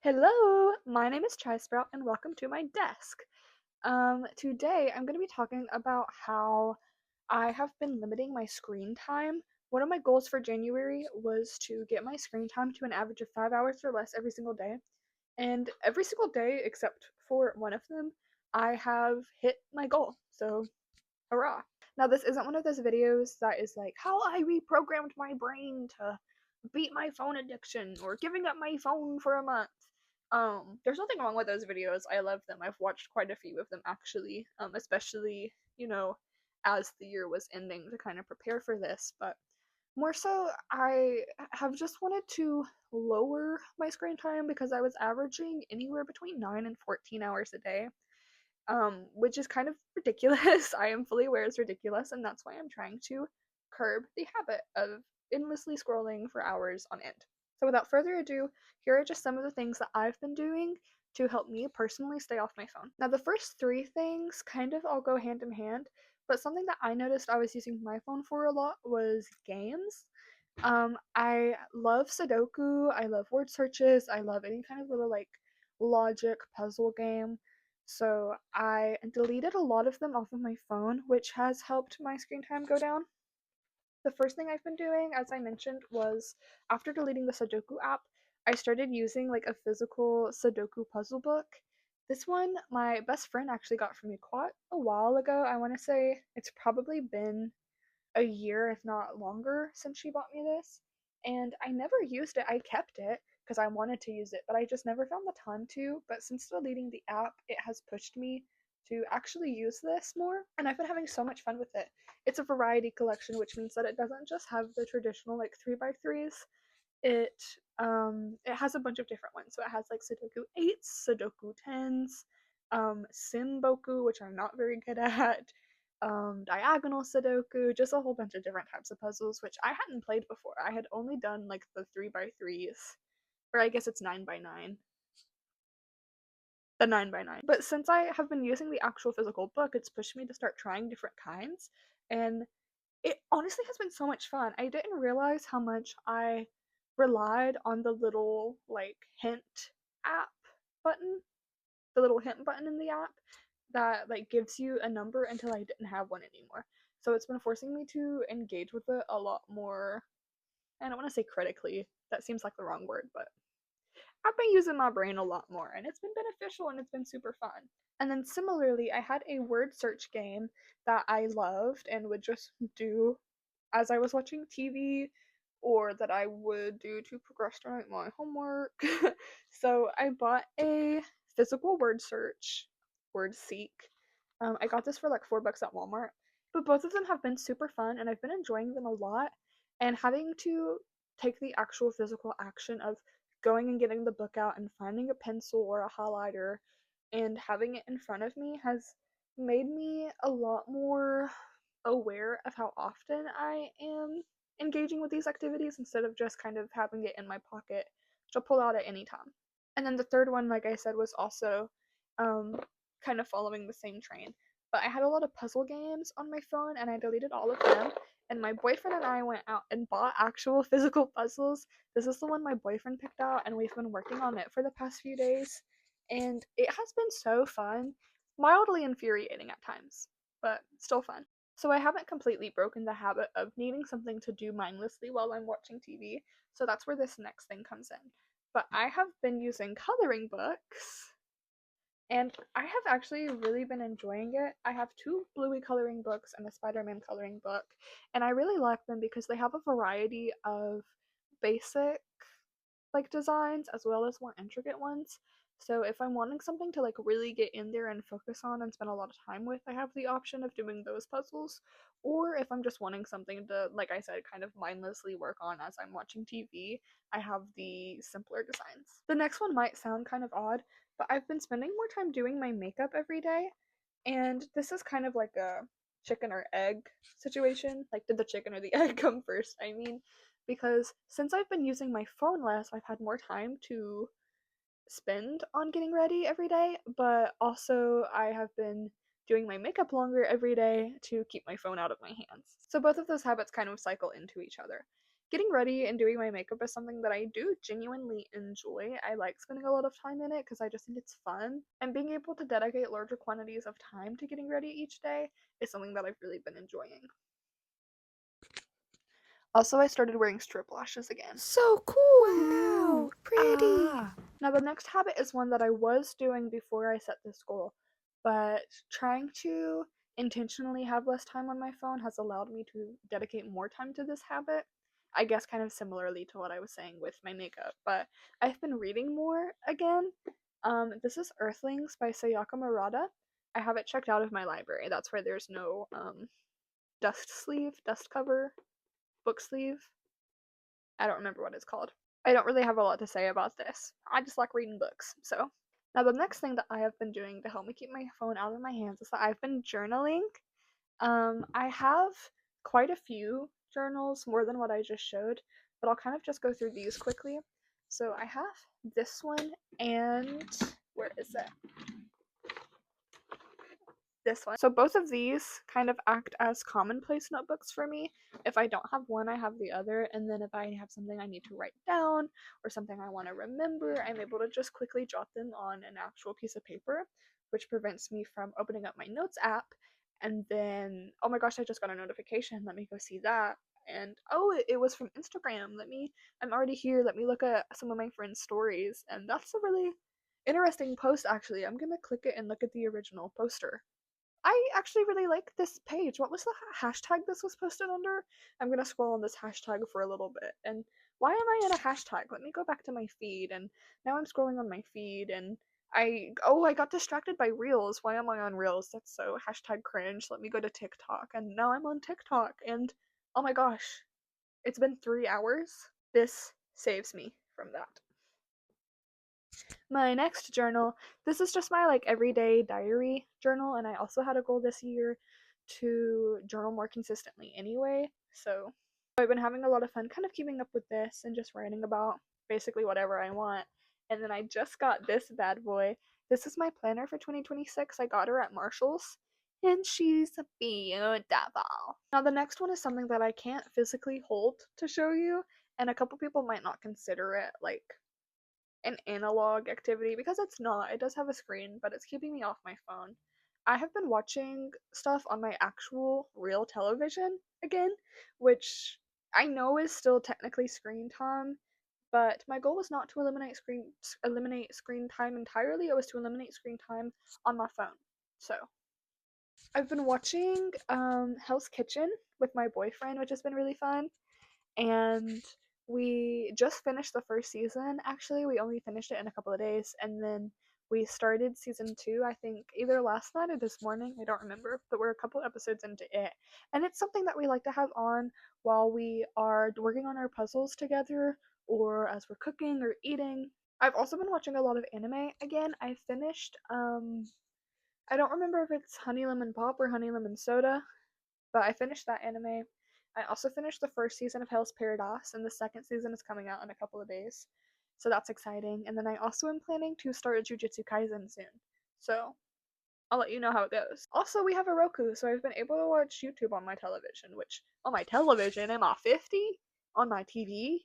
Hello, my name is Chai Sprout and welcome to my desk. Today I'm going to be talking about how I have been limiting my screen time. One of my goals for January was to get my screen time to an average of 5 hours or less every single day. And every single day, except for one of them, I have hit my goal. So, hurrah. Now, this isn't one of those videos that is like how I reprogrammed my brain to beat my phone addiction or giving up my phone for a month. There's nothing wrong with those videos. I love them. I've watched quite a few of them actually, especially, as the year was ending to kind of prepare for this. But more so, I have just wanted to lower my screen time because I was averaging anywhere between 9 and 14 hours a day, which is kind of ridiculous. I am fully aware it's ridiculous, and that's why I'm trying to curb the habit of endlessly scrolling for hours on end. So, without further ado, here are just some of the things that I've been doing to help me personally stay off my phone. Now, the first three things kind of all go hand in hand, but something that I noticed I was using my phone for a lot was games. I love Sudoku, I love word searches, I love any kind of little like logic puzzle game. So I deleted a lot of them off of my phone, which has helped my screen time go down. The first thing I've been doing, as I mentioned, was after deleting the Sudoku app, I started using like a physical Sudoku puzzle book. This one, my best friend actually got for me quite a while ago. I want to say it's probably been a year, if not longer, since she bought me this. And I never used it. I kept it because I wanted to use it, but I just never found the time to. But since deleting the app, it has pushed me to actually use this more, and I've been having so much fun with it. It's a variety collection, which means that it doesn't just have the traditional like 3x3s. It it has a bunch of different ones. So it has like Sudoku 8s, Sudoku 10s, Simboku, which I'm not very good at, diagonal Sudoku, just a whole bunch of different types of puzzles, which I hadn't played before. I had only done like the 3x3s, or I guess it's 9x9. The 9x9. But since I have been using the actual physical book, it's pushed me to start trying different kinds, and it honestly has been so much fun. I didn't realize how much I relied on the little like hint app button, the little hint button in the app that like gives you a number until I didn't have one anymore. So it's been forcing me to engage with it a lot more. I don't want to say critically. That seems like the wrong word, but I've been using my brain a lot more, and it's been beneficial and it's been super fun. And then similarly, I had a word search game that I loved and would just do as I was watching TV, or that I would do to procrastinate my homework. So I bought a physical word search, word seek. I got this for like $4 at Walmart. But both of them have been super fun and I've been enjoying them a lot. And having to take the actual physical action of going and getting the book out and finding a pencil or a highlighter and having it in front of me has made me a lot more aware of how often I am engaging with these activities instead of just kind of having it in my pocket to pull out at any time. And then the third one, like I said, was also um, kind of following the same train. But I had a lot of puzzle games on my phone and I deleted all of them. And my boyfriend and I went out and bought actual physical puzzles. This is the one my boyfriend picked out, and we've been working on it for the past few days. And it has been so fun, mildly infuriating at times, but still fun. So I haven't completely broken the habit of needing something to do mindlessly while I'm watching TV, so that's where this next thing comes in. But I have been using coloring books, and I have actually really been enjoying it. I have two Bluey coloring books and a Spider-Man coloring book, and I really like them because they have a variety of basic like designs as well as more intricate ones. So if I'm wanting something to like really get in there and focus on and spend a lot of time with, I have the option of doing those puzzles. Or if I'm just wanting something to, like I said, kind of mindlessly work on as I'm watching TV, I have the simpler designs. The next one might sound kind of odd, but I've been spending more time doing my makeup every day. And this is kind of like a chicken or egg situation. Like, did the chicken or the egg come first? I mean, because since I've been using my phone less, I've had more time to spend on getting ready every day, but also I have been doing my makeup longer every day to keep my phone out of my hands. So both of those habits kind of cycle into each other. Getting ready and doing my makeup is something that I do genuinely enjoy. I like spending a lot of time in it because I just think it's fun. And being able to dedicate larger quantities of time to getting ready each day is something that I've really been enjoying. Also, I started wearing strip lashes again. So cool! Wow, pretty! Now, the next habit is one that I was doing before I set this goal, but trying to intentionally have less time on my phone has allowed me to dedicate more time to this habit. I guess kind of similarly to what I was saying with my makeup, but I've been reading more again. This is Earthlings by Sayaka Murata. I have it checked out of my library. That's where there's no dust cover, book sleeve. I don't remember what it's called. I don't really have a lot to say about this. I just like reading books, so. Now, the next thing that I have been doing to help me keep my phone out of my hands is that I've been journaling. I have quite a few journals, more than what I just showed, but I'll kind of just go through these quickly. So I have this one, and where is it? This one. So both of these kind of act as commonplace notebooks for me. If I don't have one, I have the other, and then if I have something I need to write down or something I want to remember, I'm able to just quickly jot them on an actual piece of paper, which prevents me from opening up my notes app and then, oh my gosh, I just got a notification. Let me go see that. And oh, it was from Instagram. I'm already here. Let me look at some of my friends' stories. And that's a really interesting post, actually. I'm gonna click it and look at the original poster. I actually really like this page. What was the hashtag this was posted under? I'm gonna scroll on this hashtag for a little bit. And why am I in a hashtag? Let me go back to my feed. And now I'm scrolling on my feed and I got distracted by Reels. Why am I on Reels? That's so hashtag cringe. Let me go to TikTok. And now I'm on TikTok. And oh my gosh, it's been 3 hours. This saves me from that. My next journal, this is just my like everyday diary journal, and I also had a goal this year to journal more consistently anyway. So I've been having a lot of fun kind of keeping up with this and just writing about basically whatever I want. And then I just got this bad boy. This is my planner for 2026. I got her at Marshall's. And she's beautiful. Now, the next one is something that I can't physically hold to show you, and a couple people might not consider it like an analog activity because it's not. It does have a screen, but it's keeping me off my phone. I have been watching stuff on my actual real television again, which I know is still technically screen time, but my goal was not to eliminate screen time entirely. It was to eliminate screen time on my phone. So, I've been watching Hell's Kitchen with my boyfriend, which has been really fun, and we just finished the first season. Actually, we only finished it in a couple of days, and then we started season 2, I think either last night or this morning. I don't remember, but we're a couple episodes into it, and it's something that we like to have on while we are working on our puzzles together or as we're cooking or eating. I've also been watching a lot of anime again. I finished I don't remember if it's Honey Lemon Pop or Honey Lemon Soda, but I finished that anime. I also finished the first season of Hell's Paradise, and the second season is coming out in a couple of days. So that's exciting. And then I also am planning to start Jujutsu Kaisen soon. So I'll let you know how it goes. Also, we have a Roku, so I've been able to watch YouTube on my television, which on my television, am I 50? On my TV?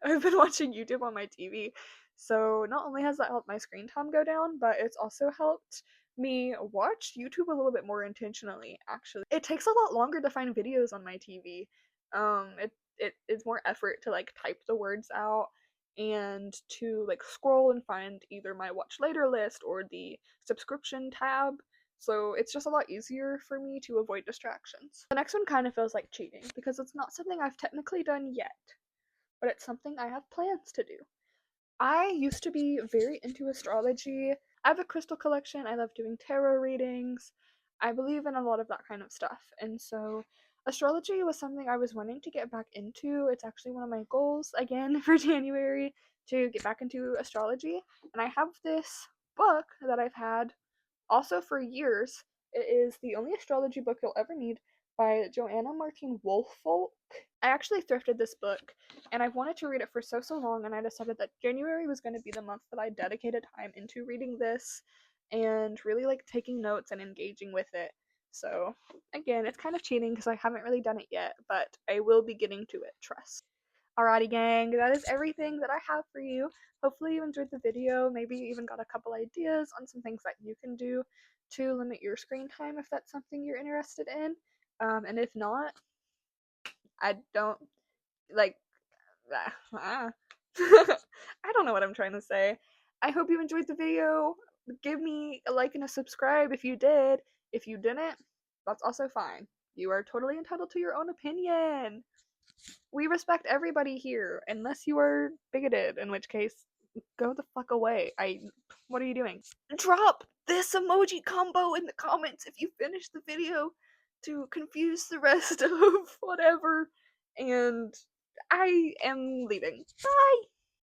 I've been watching YouTube on my TV. So not only has that helped my screen time go down, but it's also helped me watch YouTube a little bit more intentionally, actually. It takes a lot longer to find videos on my TV. It's more effort to like type the words out and to like scroll and find either my watch later list or the subscription tab. So it's just a lot easier for me to avoid distractions. The next one kind of feels like cheating because it's not something I've technically done yet, but it's something I have plans to do. I used to be very into astrology. I have a crystal collection. I love doing tarot readings. I believe in a lot of that kind of stuff. And so astrology was something I was wanting to get back into. It's actually one of my goals again for January to get back into astrology. And I have this book that I've had also for years. It is the only astrology book you'll ever need by Joanna Martine Wolfolk. I actually thrifted this book and I've wanted to read it for so long, and I decided that January was going to be the month that I dedicated time into reading this and really like taking notes and engaging with it. So again, it's kind of cheating because I haven't really done it yet, but I will be getting to it, trust. Alrighty, gang, that is everything that I have for you. Hopefully, you enjoyed the video. Maybe you even got a couple ideas on some things that you can do to limit your screen time if that's something you're interested in. And if not, I don't like. I don't know what I'm trying to say. I hope you enjoyed the video. Give me a like and a subscribe if you did. If you didn't, that's also fine. You are totally entitled to your own opinion. We respect everybody here, unless you are bigoted, in which case, go the fuck away. What are you doing? Drop this emoji combo in the comments if you finish the video to confuse the rest of whatever. And I am leaving. Bye!